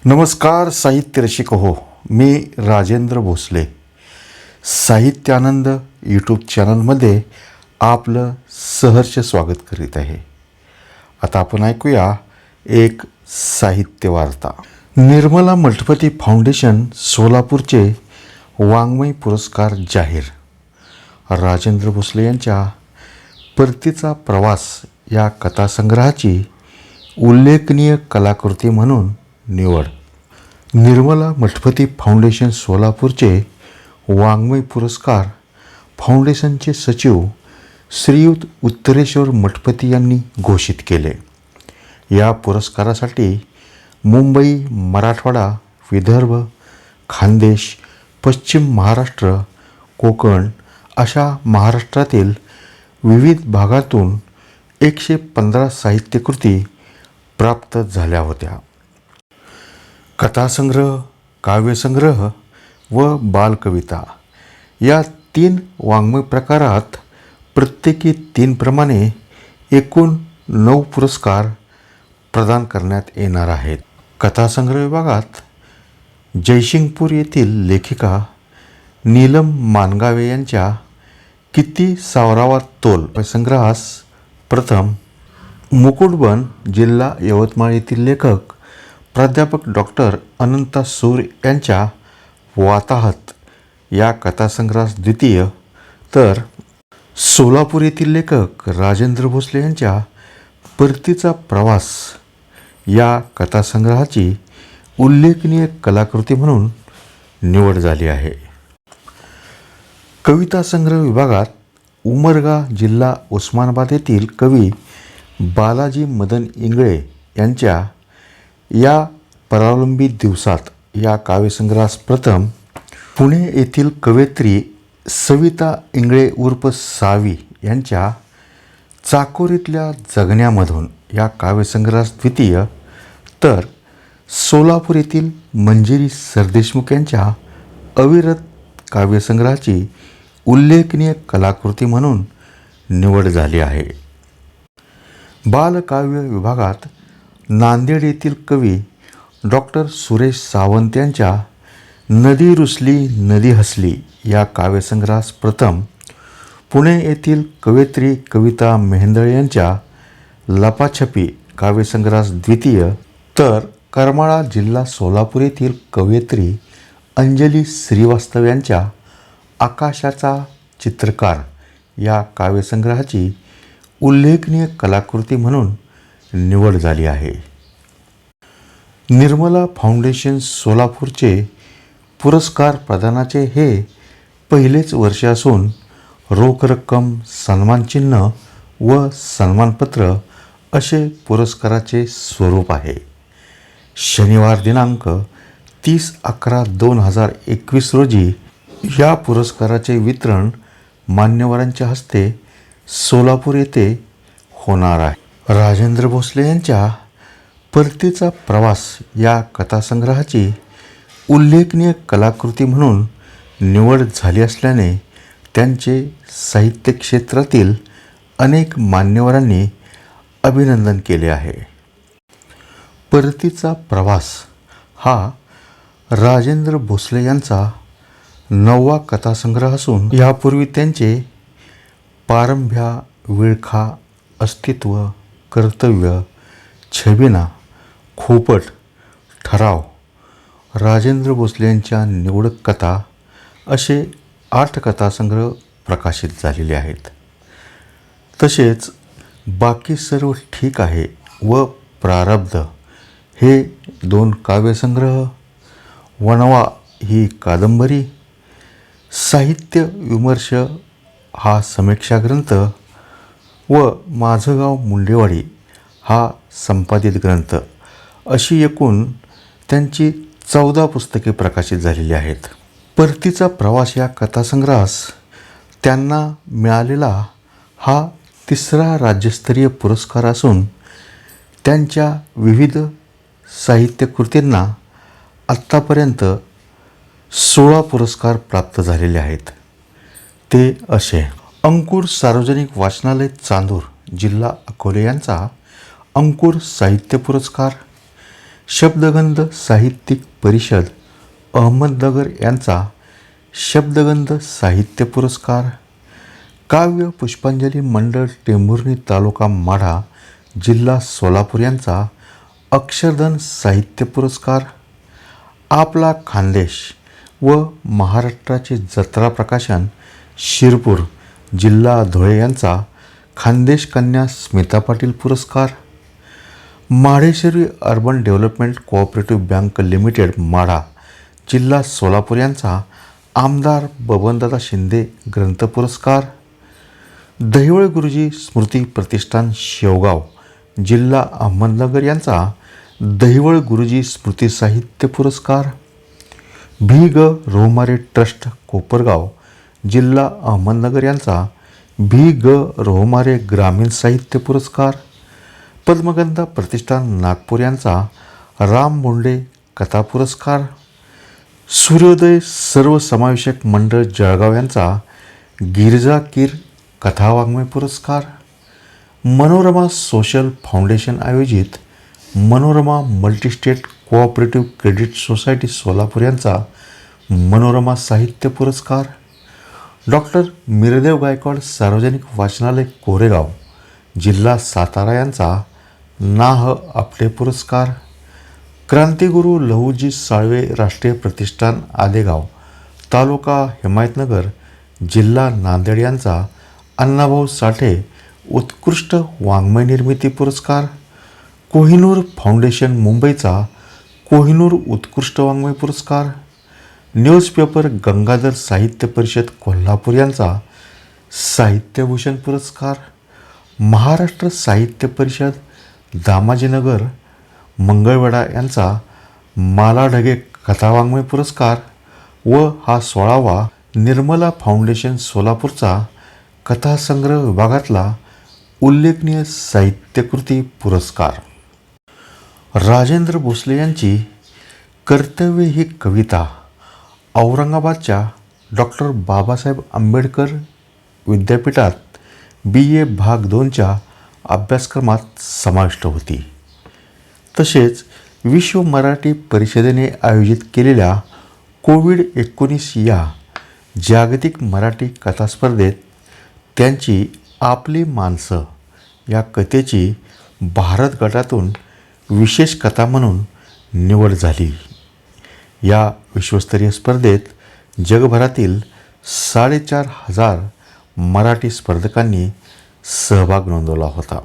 नमस्कार साहित्य रसिक हो, मी राजेंद्र भोसले. साहित्यानंद यूट्यूब चॅनलमध्ये आपलं सहर्ष स्वागत करीत आहे. आता आपण ऐकूया एक साहित्य वार्ता. निर्मला मठपती फाउंडेशन सोलापूरचे वाङ्मय पुरस्कार जाहीर. राजेंद्र भोसले यांच्या परतीचा प्रवास या कथासंग्रहाची उल्लेखनीय कलाकृती म्हणून निवड. निर्मला मठपती फाउंडेशन सोलापूरचे वाङ्मय पुरस्कार फाउंडेशनचे सचिव श्रीयुत उत्तरेश्वर मठपती यांनी घोषित केले. या पुरस्कारासाठी मुंबई, मराठवाडा, विदर्भ, खानदेश, पश्चिम महाराष्ट्र, कोकण अशा महाराष्ट्रातील विविध भागातून 115 साहित्यकृती प्राप्त झाल्या होत्या. कथासंग्रह, काव्यसंग्रह व बालकविता या 3 वाङ्मय प्रकारात प्रत्येकी 3 प्रमाणे एकूण 9 पुरस्कार प्रदान करण्यात येणार आहेत. कथासंग्रह विभागात जयसिंगपूर येथील लेखिका नीलम मानगावे यांच्या किती सावरावा तोल संग्रहास प्रथम, मुकुटबन, जिल्हा यवतमाळ येथील लेखक प्राध्यापक डॉक्टर अनंता सूर यांच्या वाताहत या कथासंग्रहास द्वितीय, तर सोलापूर येथील लेखक राजेंद्र भोसले यांच्या परतीचा प्रवास या कथासंग्रहाची उल्लेखनीय कलाकृती म्हणून निवड झाली आहे. कविता संग्रह विभागात उमरगा, जिल्हा उस्मानाबाद येथील कवी बालाजी मदन इंगळे यांच्या या परावलंबी दिवसात या काव्यसंग्रहास प्रथम, पुणे येथील कवयित्री सविता इंगळे उर्फ सावी यांच्या चाकोरीतल्या जगण्यामधून या काव्यसंग्रहास द्वितीय, तर सोलापूर येथील मंजिरी सरदेशमुख यांच्या अविरत काव्यसंग्रहाची उल्लेखनीय कलाकृती म्हणून निवड झाली आहे. बालकाव्य विभागात नांदेड येथील कवी डॉक्टर सुरेश सावंत यांच्या नदी रुसली नदी हसली या काव्यसंग्रहास प्रथम, पुणे येथील कवयित्री कविता मेहेंदळे यांच्या लपाछपी काव्यसंग्रहास द्वितीय, तर करमाळा, जिल्हा सोलापूर येथील कवयित्री अंजली श्रीवास्तव यांच्या आकाशाचा चित्रकार या काव्यसंग्रहाची उल्लेखनीय कलाकृती म्हणून निवड झाली आहे. निर्मला फाउंडेशन सोलापूरचे पुरस्कार प्रदानाचे हे पहिलेच वर्ष असून रोख रक्कम, सन्मानचिन्ह व सन्मानपत्र असे पुरस्काराचे स्वरूप आहे. शनिवार दिनांक 30/11/2021 रोजी या पुरस्काराचे वितरण मान्यवरांच्या हस्ते सोलापूर येथे होणार आहे. राजेंद्र भोसले यांच्या परतीचा प्रवास या कथासंग्रहाची उल्लेखनीय कलाकृती म्हणून निवड झाली असल्याने त्यांचे साहित्य क्षेत्रातील अनेक मान्यवरांनी अभिनंदन केले आहे. परतीचा प्रवास हा राजेंद्र भोसले यांचा 9वा कथासंग्रह असून यापूर्वी त्यांचे पारंब्या, विळखा, अस्तित्व, कर्तव्य, छबिना, खोपट, ठराव, राजेंद्र भोसले यांच्या निवडक कथा असे 8 कथासंग्रह प्रकाशित झालेले आहेत. तसेच बाकी सर्व ठीक आहे व प्रारब्ध हे 2 काव्यसंग्रह, वणवा ही कादंबरी, साहित्य विमर्श हा समीक्षा ग्रंथ व माझं गाव मुंडेवाडी हा संपादित ग्रंथ अशी एकूण त्यांची 14 पुस्तके प्रकाशित झालेली आहेत. परतीचा प्रवास या कथासंग्रहास त्यांना मिळालेला हा 3रा राज्यस्तरीय पुरस्कार असून त्यांच्या विविध साहित्यकृतींना आत्तापर्यंत 16 पुरस्कार प्राप्त झालेले आहेत. ते असे: अंकुर सार्वजनिक वाचनालय चांदूर जिल्हा अकोले यांचा अंकुर साहित्य पुरस्कार, शब्दगंध साहित्यिक परिषद अहमदनगर यांचा शब्दगंध साहित्य पुरस्कार, काव्य पुष्पांजली मंडळ टेंभुर्णी तालुका माढा जिल्हा सोलापूर यांचा अक्षरधन साहित्य पुरस्कार, आपला खानदेश व महाराष्ट्राचे जत्रा प्रकाशन शिरपूर जिल्हा धुळे यांचा खानदेश कन्या स्मिता पाटील पुरस्कार, Madheshwari urban development cooperative bank limited Madha जिल्हा सोलापूर यांचा आमदार बबनदादा शिंदे ग्रंथ पुरस्कार, दहिवळ गुरुजी स्मृती प्रतिष्ठान शेवगाव जिल्हा अहमदनगर यांचा दहिवळ गुरुजी स्मृती साहित्य पुरस्कार, भी ग रोहमारे ट्रस्ट कोपरगाव जिल्हा अहमदनगर यांचा भी ग रोहमारे ग्रामीण साहित्य पुरस्कार, पद्मगंधा प्रतिष्ठान नागपूर यांचा राम बोंडे कथा पुरस्कार, सूर्योदय सर्वसमावेशक मंडळ जळगाव यांचा गिरजा कीर कथा वाङ्मय पुरस्कार, मनोरमा सोशल फाउंडेशन आयोजित Manorama multi-state cooperative credit society Solapur यांचा मनोरमा साहित्य पुरस्कार, डॉक्टर मिरदेव गायकवाड सार्वजनिक वाचनालय कोरेगाव जिल्हा सातारा यांचा नाह आपटे पुरस्कार, क्रांतिगुरू लहुजी साळवे राष्ट्रीय प्रतिष्ठान आदेगाव तालुका हिमायतनगर जिल्हा नांदेड यांचा अण्णाभाऊ साठे उत्कृष्ट वाङ्मय निर्मिती पुरस्कार, कोहिनूर फाउंडेशन मुंबईचा कोहिनूर उत्कृष्ट वाङ्मय पुरस्कार, न्यूजपेपर गंगाधर साहित्य परिषद कोल्हापूर यांचा साहित्यभूषण पुरस्कार, महाराष्ट्र साहित्य परिषद दामाजीनगर मंगळवेढा यांचा माला ढगे कथा वाङ्मय पुरस्कार व हा 16वा निर्मला फाउंडेशन सोलापूरचा कथासंग्रह विभागातला उल्लेखनीय साहित्यकृती पुरस्कार. राजेंद्र भोसले यांची कर्तव्य ही कविता औरंगाबादच्या डॉक्टर बाबासाहेब आंबेडकर विद्यापीठात BA भाग 2च्या अभ्यासक्रमात समाविष्ट होती. तसेच विश्व मराठी परिषदेने आयोजित केलेल्या कोविड-19 या जागतिक मराठी कथा स्पर्धेत त्यांची आपली माणसं या कथेची भारत गटातून विशेष कथा म्हणून निवड झाली. या विश्वस्तरीय स्पर्धेत जगभरातील 4,500 मराठी स्पर्धकांनी सहभाग नोंदवला होता.